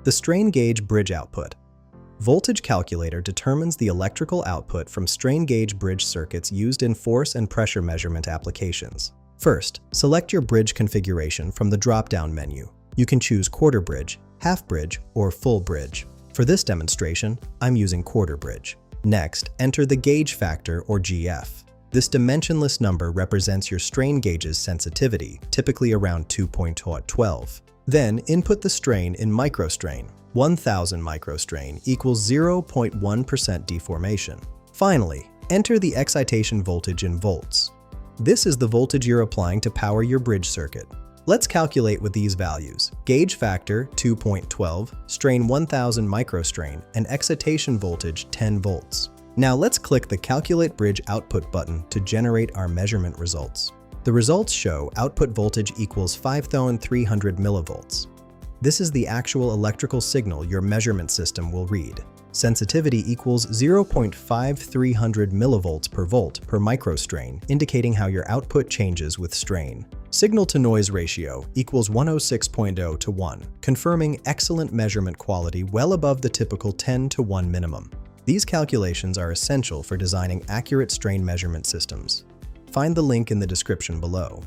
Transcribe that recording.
The strain gauge bridge output. Voltage calculator determines the electrical output from strain gauge bridge circuits used in force and pressure measurement applications. First, select your bridge configuration from the drop-down menu. You can choose quarter bridge, half bridge, or full bridge. For this demonstration, I'm using quarter bridge. Next, enter the gauge factor or GF. This dimensionless number represents your strain gauge's sensitivity, typically around 2.12. Then, input the strain in microstrain. 1000 microstrain equals 0.1% deformation. Finally, enter the excitation voltage in volts. This is the voltage you're applying to power your bridge circuit. Let's calculate with these values: gauge factor 2.12, strain 1000 microstrain, and excitation voltage 10 volts. Now let's click the Calculate Bridge Output button to generate our measurement results. The results show output voltage equals 5,300 millivolts. This is the actual electrical signal your measurement system will read. Sensitivity equals 0.5300 millivolts per volt per microstrain, indicating how your output changes with strain. Signal-to-noise ratio equals 106.0 to 1, confirming excellent measurement quality well above the typical 10 to 1 minimum. These calculations are essential for designing accurate strain measurement systems. Find the link in the description below.